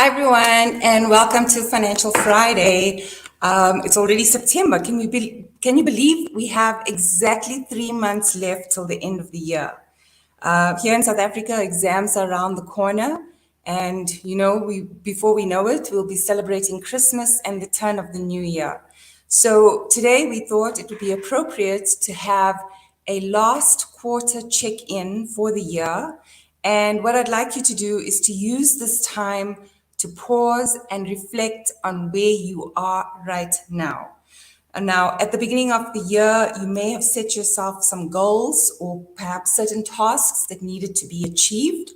everyone, and welcome to Financial Friday. It's already September. Can you believe we have exactly 3 months left till the end of the year? Here in South Africa, exams are around the corner, and before we know it, we'll be celebrating Christmas and the turn of the new year. So today we thought it would be appropriate to have a last quarter check-in for the year. And what I'd like you to do is to use this time to pause and reflect on where you are right now. And now, at the beginning of the year, you may have set yourself some goals or perhaps certain tasks that needed to be achieved.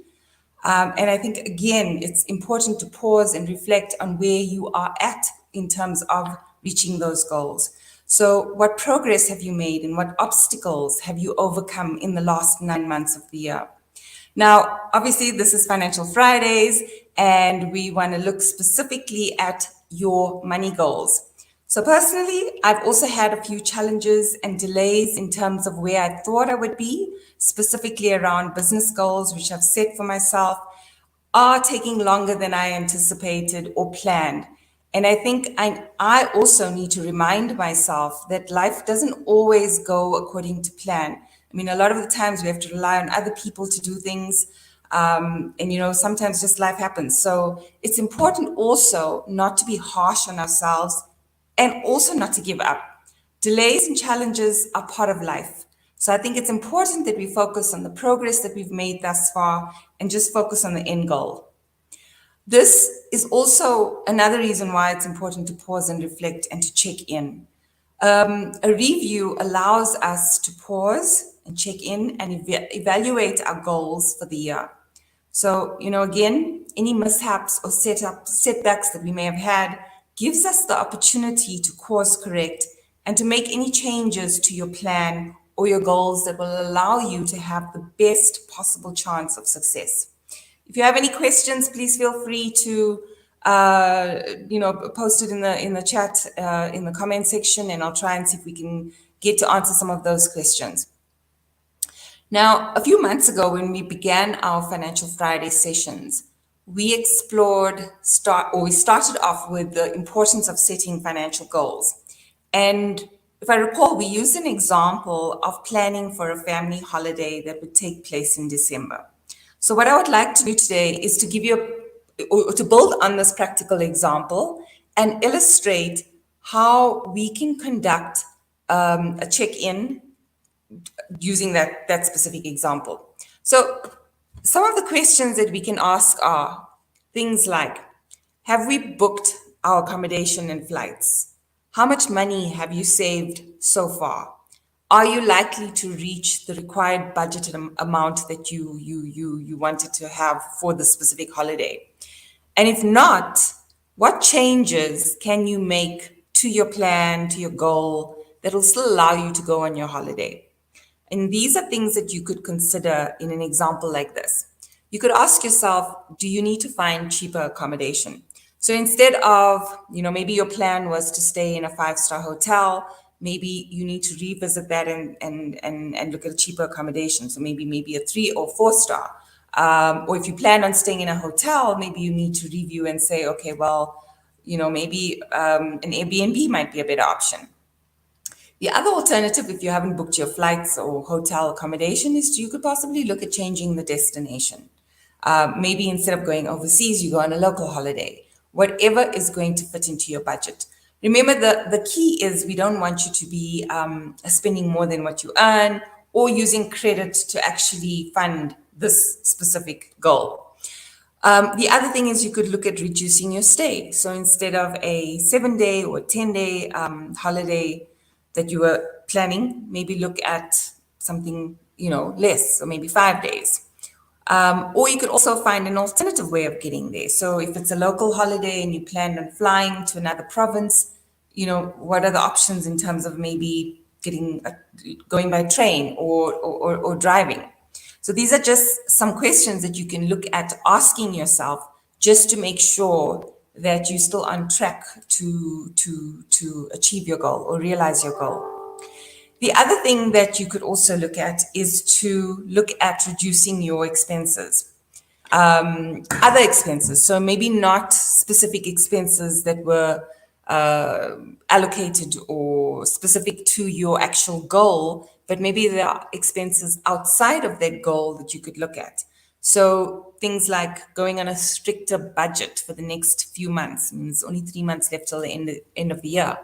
And I think, again, it's important to pause and reflect on where you are at in terms of reaching those goals. So what progress have you made and what obstacles have you overcome in the last 9 months of the year? Now, obviously, this is Financial Fridays, and we want to look specifically at your money goals. So personally, I've also had a few challenges and delays in terms of where I thought I would be, specifically around business goals, which I've set for myself, are taking longer than I anticipated or planned. And I think I also need to remind myself that life doesn't always go according to plan. I mean, a lot of the times we have to rely on other people to do things. And sometimes just life happens. So it's important also not to be harsh on ourselves and also not to give up. Delays and challenges are part of life. So I think it's important that we focus on the progress that we've made thus far and just focus on the end goal. This is also another reason why it's important to pause and reflect and to check in. A review allows us to pause and check in and evaluate our goals for the year. So, again, any mishaps or setbacks that we may have had gives us the opportunity to course correct and to make any changes to your plan or your goals that will allow you to have the best possible chance of success. If you have any questions, please feel free to post it in the chat in the comment section, and I'll try and see if we can get to answer some of those questions. Now, a few months ago, when we began our Financial Friday sessions, we started off with the importance of setting financial goals. And if I recall, we used an example of planning for a family holiday that would take place in December. So what I would like to do today is to give you to build on this practical example and illustrate how we can conduct a check-in using that specific example. So some of the questions that we can ask are things like, have we booked our accommodation and flights? How much money have you saved so far? Are you likely to reach the required budgeted amount that you wanted to have for the specific holiday? And if not, what changes can you make to your plan, to your goal, that will still allow you to go on your holiday? And these are things that you could consider in an example like this. You could ask yourself, do you need to find cheaper accommodation? So instead of, maybe your plan was to stay in a 5-star hotel, maybe you need to revisit that and look at a cheaper accommodation. So maybe a 3 or 4-star. Or if you plan on staying in a hotel, maybe you need to review and say, okay, well, maybe an Airbnb might be a better option. The other alternative, if you haven't booked your flights or hotel accommodation, is you could possibly look at changing the destination. Maybe instead of going overseas, you go on a local holiday, whatever is going to fit into your budget. Remember, the key is we don't want you to be spending more than what you earn or using credit to actually fund this specific goal. The other thing is you could look at reducing your stay. So instead of a 7-day or 10-day holiday that you were planning, maybe look at something, less, or maybe 5 days. Or you could also find an alternative way of getting there. So if it's a local holiday and you planned on flying to another province, what are the options in terms of maybe going by train or driving? So these are just some questions that you can look at asking yourself just to make sure that you're still on track to achieve your goal or realize your goal. The other thing that you could also look at is to look at reducing your expenses. Other expenses. So maybe not specific expenses that were allocated or specific to your actual goal, but maybe there are expenses outside of that goal that you could look at. So things like going on a stricter budget for the next few months. I mean, there's only 3 months left till the end of the year.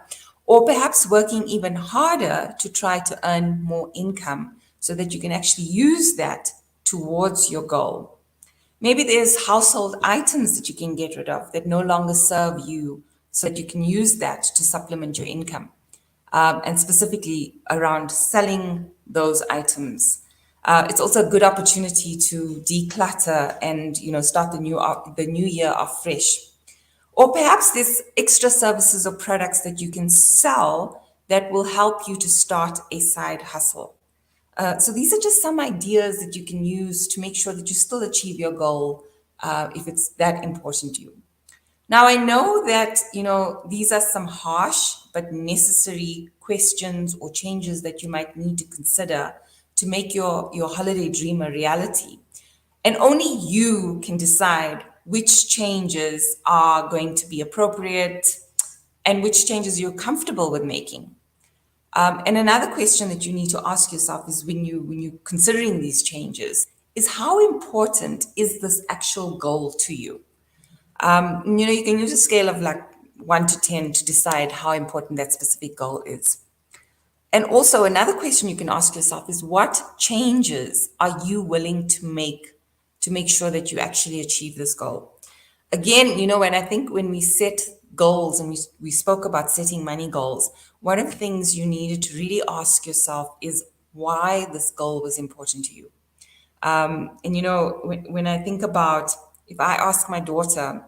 Or perhaps working even harder to try to earn more income so that you can actually use that towards your goal. Maybe there's household items that you can get rid of that no longer serve you so that you can use that to supplement your income. And specifically around selling those items. It's also a good opportunity to declutter and start the new year off fresh. Or perhaps there's extra services or products that you can sell that will help you to start a side hustle. So these are just some ideas that you can use to make sure that you still achieve your goal if it's that important to you. Now, I know that, these are some harsh but necessary questions or changes that you might need to consider to make your holiday dream a reality. And only you can decide which changes are going to be appropriate and which changes you're comfortable with making. And another question that you need to ask yourself is when you're considering these changes is how important is this actual goal to you? You can use a scale of like 1 to 10 to decide how important that specific goal is. And also another question you can ask yourself is what changes are you willing to make sure that you actually achieve this goal? Again, when we set goals and we spoke about setting money goals, one of the things you needed to really ask yourself is why this goal was important to you. When I think about if I ask my daughter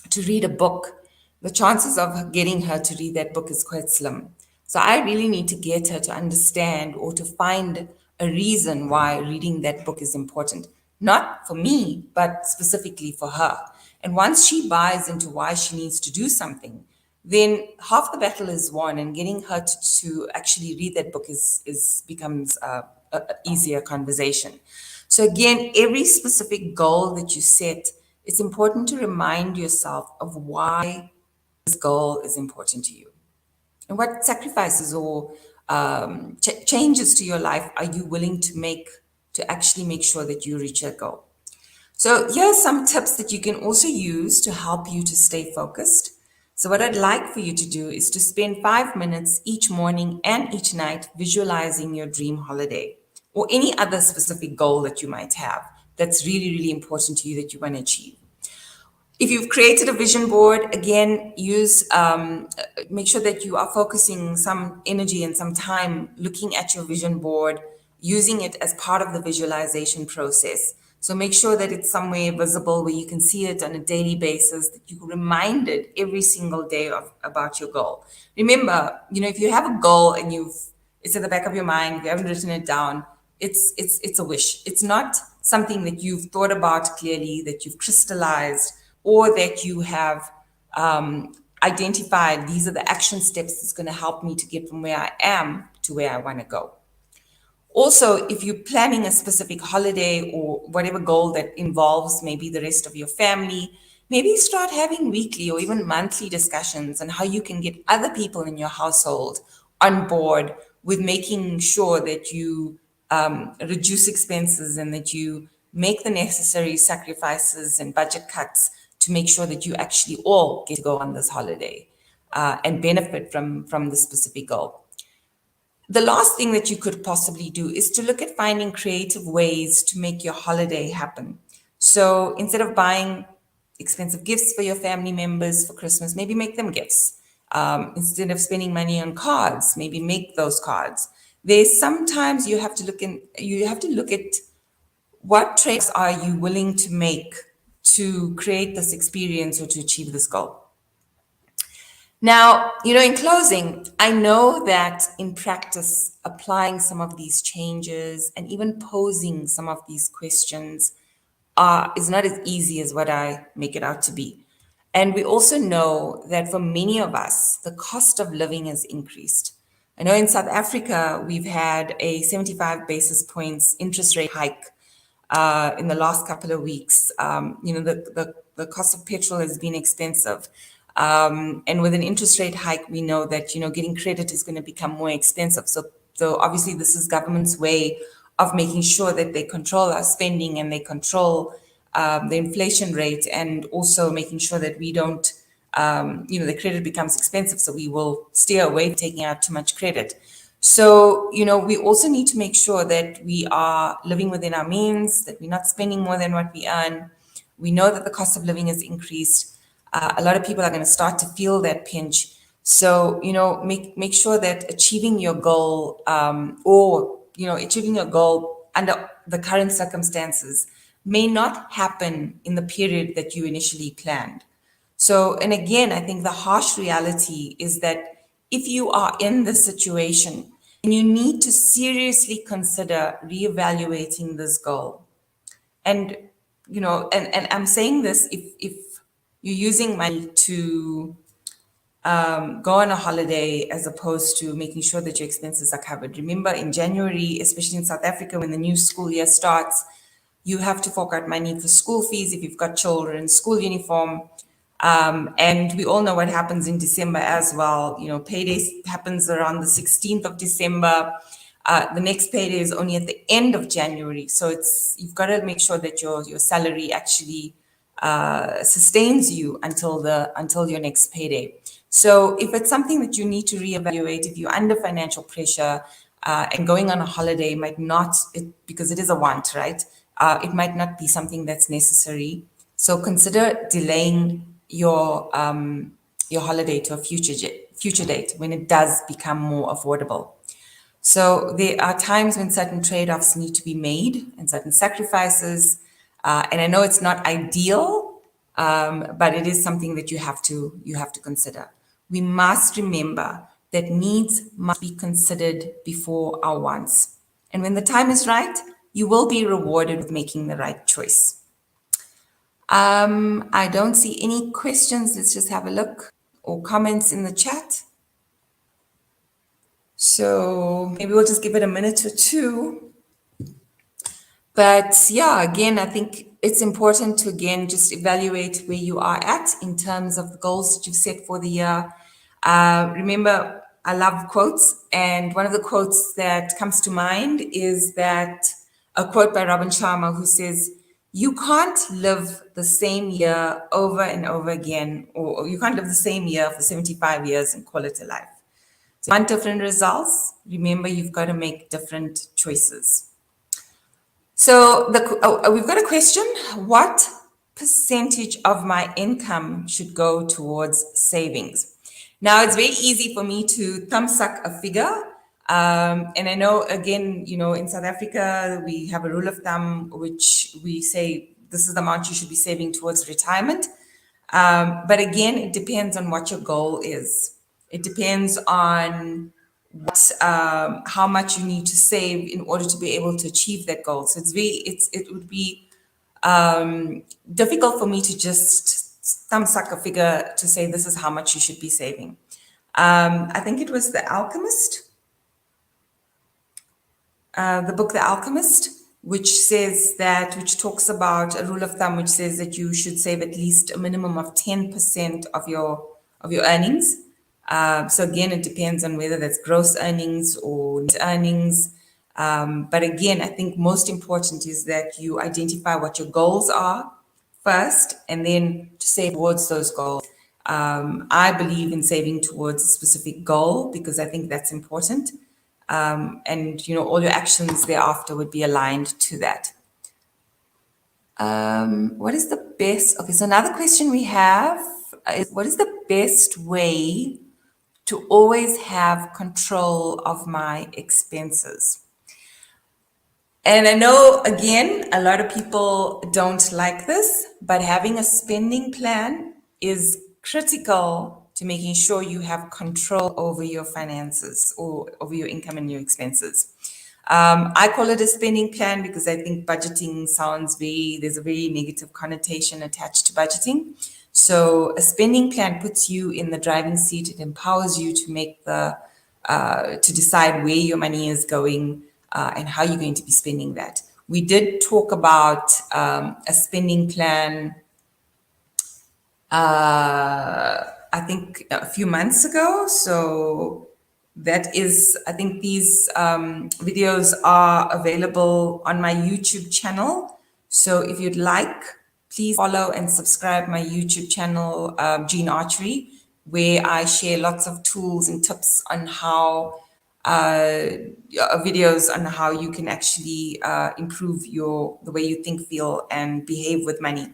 to read a book, the chances of getting her to read that book is quite slim. So I really need to get her to understand or to find a reason why reading that book is important. Not for me, but specifically for her. And once she buys into why she needs to do something, then half the battle is won, and getting her to actually read that book is becomes a easier conversation. So again, every specific goal that you set, it's important to remind yourself of why this goal is important to you and what sacrifices or changes to your life are you willing to make to actually make sure that you reach that goal. So here are some tips that you can also use to help you to stay focused. So what I'd like for you to do is to spend 5 minutes each morning and each night visualizing your dream holiday or any other specific goal that you might have that's really, really important to you that you want to achieve. If you've created a vision board, again, make sure that you are focusing some energy and some time looking at your vision board, using it as part of the visualization process. So make sure that it's somewhere visible where you can see it on a daily basis, that you're reminded every single day about your goal. Remember, if you have a goal and it's at the back of your mind, if you haven't written it down, it's a wish. It's not something that you've thought about clearly, that you've crystallized, or that you have identified, these are the action steps that's going to help me to get from where I am to where I want to go. Also, if you're planning a specific holiday or whatever goal that involves maybe the rest of your family, maybe start having weekly or even monthly discussions on how you can get other people in your household on board with making sure that you reduce expenses and that you make the necessary sacrifices and budget cuts to make sure that you actually all get to go on this holiday and benefit from the specific goal. The last thing that you could possibly do is to look at finding creative ways to make your holiday happen. So instead of buying expensive gifts for your family members for Christmas, maybe make them gifts. Instead of spending money on cards, maybe make those cards. There's sometimes you have to look at what trades are you willing to make to create this experience or to achieve this goal. Now, in closing, I know that in practice, applying some of these changes and even posing some of these questions is not as easy as what I make it out to be. And we also know that for many of us, the cost of living has increased. I know in South Africa, we've had a 75 basis points interest rate hike in the last couple of weeks. The cost of petrol has been expensive. And with an interest rate hike, we know that, getting credit is going to become more expensive. So obviously this is government's way of making sure that they control our spending and they control the inflation rate, and also making sure that we don't, the credit becomes expensive. So we will steer away from taking out too much credit. So, we also need to make sure that we are living within our means, that we're not spending more than what we earn. We know that the cost of living has increased. A lot of people are going to start to feel that pinch. So, make sure that achieving your goal, achieving your goal under the current circumstances may not happen in the period that you initially planned. So, and again, I think the harsh reality is that if you are in this situation, and you need to seriously consider reevaluating this goal. And, and I'm saying this, if you're using money to go on a holiday as opposed to making sure that your expenses are covered. Remember, in January, especially in South Africa, when the new school year starts, you have to fork out money for school fees if you've got children, school uniform. And we all know what happens in December as well. Payday happens around the 16th of December. The next payday is only at the end of January. So you've got to make sure that your salary actually sustains you until your next payday. So if it's something that you need to reevaluate, if you're under financial pressure, and going on a holiday might not, because it is a want, right? It might not be something that's necessary. So consider delaying your holiday to a future date when it does become more affordable. So there are times when certain trade-offs need to be made and certain sacrifices. And I know it's not ideal, but it is something that you have to consider. We must remember that needs must be considered before our wants. And when the time is right, you will be rewarded with making the right choice. I don't see any questions. Let's just have a look, or comments in the chat. So maybe we'll just give it a minute or two. But yeah, again, I think it's important to, again, just evaluate where you are at in terms of the goals that you've set for the year. Remember, I love quotes. And one of the quotes that comes to mind is that a quote by Robin Sharma, who says, "You can't live the same year over and over again, or you can't live the same year for 75 years and call it a life. So you want different results? Remember, you've got to make different choices." So we've got a question. What percentage of my income should go towards savings? Now, it's very easy for me to thumbsuck a figure. And I know, again, in South Africa, we have a rule of thumb, which we say this is the amount you should be saving towards retirement. But again, it depends on what your goal is. It depends on how much you need to save in order to be able to achieve that goal. So it would be difficult for me to just thumbsuck a figure to say this is how much you should be saving. I think it was The Alchemist, the book The Alchemist, which talks about a rule of thumb, which says that you should save at least a minimum of 10% of your earnings. So again, it depends on whether that's gross earnings or net earnings. But again, I think most important is that you identify what your goals are first, and then to save towards those goals. I believe in saving towards a specific goal because I think that's important. And all your actions thereafter would be aligned to that. What is the best? Okay, so another question we have is, what is the best way to always have control of my expenses? And I know, again, a lot of people don't like this, but having a spending plan is critical to making sure you have control over your finances or over your income and your expenses. I call it a spending plan because I think budgeting there's a very negative connotation attached to budgeting. So a spending plan puts you in the driving seat. It empowers you to make to decide where your money is going and how you're going to be spending that. We did talk about a spending plan, I think a few months ago. So that is, I think these videos are available on my YouTube channel. So if you'd like, please follow and subscribe my YouTube channel, Gene Archery, where I share lots of tools and tips on how videos on how you can actually improve the way you think, feel, and behave with money.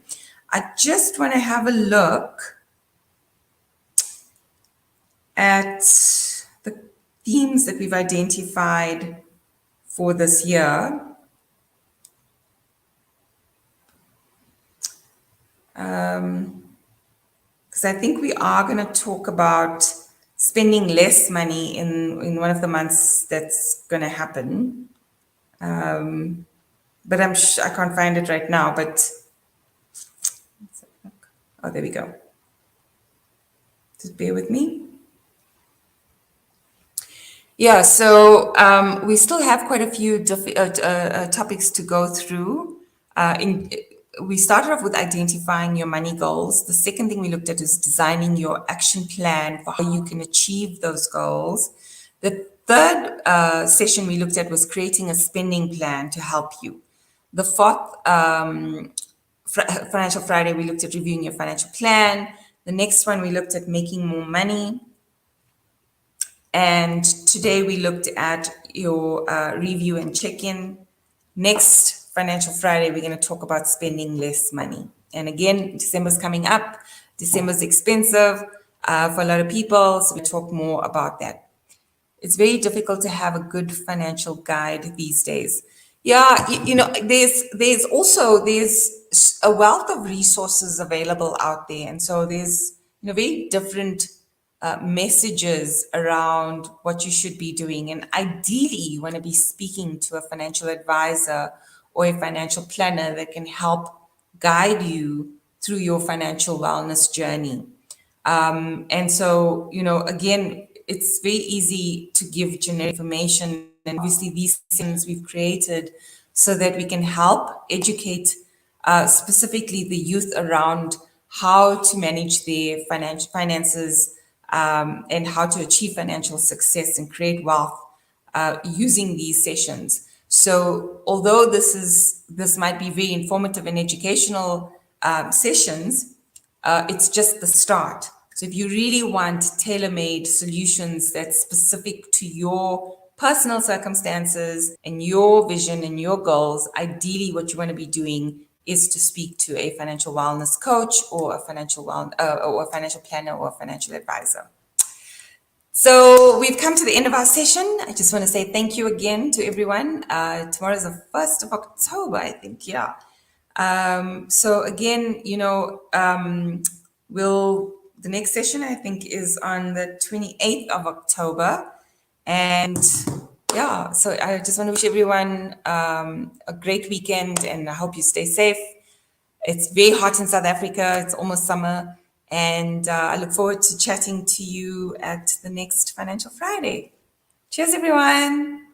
I just want to have a look at the themes that we've identified for this year. Because I think we are going to talk about spending less money in one of the months that's going to happen. But I can't find it right now, but oh, there we go. Just bear with me. Yeah, so we still have quite a few topics to go through. We started off with identifying your money goals. The second thing we looked at is designing your action plan for how you can achieve those goals. The third session we looked at was creating a spending plan to help you. The fourth Financial Friday, we looked at reviewing your financial plan. The next one, we looked at making more money. And today we looked at your review and check-in. Next Financial Friday, we're going to talk about spending less money. And again, December's coming up. December's expensive for a lot of people, so we'll talk more about that. It's very difficult to have a good financial guide these days. Yeah, there's a wealth of resources available out there, and so there's very different messages around what you should be doing. And ideally, you want to be speaking to a financial advisor or a financial planner that can help guide you through your financial wellness journey. And so, again, it's very easy to give generic information. And obviously, these things we've created so that we can help educate specifically the youth around how to manage their finances and how to achieve financial success and create wealth using these sessions. So although this might be very informative and educational sessions, it's just the start. So if you really want tailor-made solutions that's specific to your personal circumstances and your vision and your goals, ideally what you want to be doing is to speak to a financial wellness coach or a financial planner or a financial advisor. So we've come to the end of our session. I just want to say thank you again to everyone. Tomorrow is the 1st of October, I think. Yeah. So again, the next session, I think, is on the 28th of October. And yeah, so I just want to wish everyone a great weekend, and I hope you stay safe. It's very hot in South Africa. It's almost summer. And I look forward to chatting to you at the next Financial Friday. Cheers, everyone.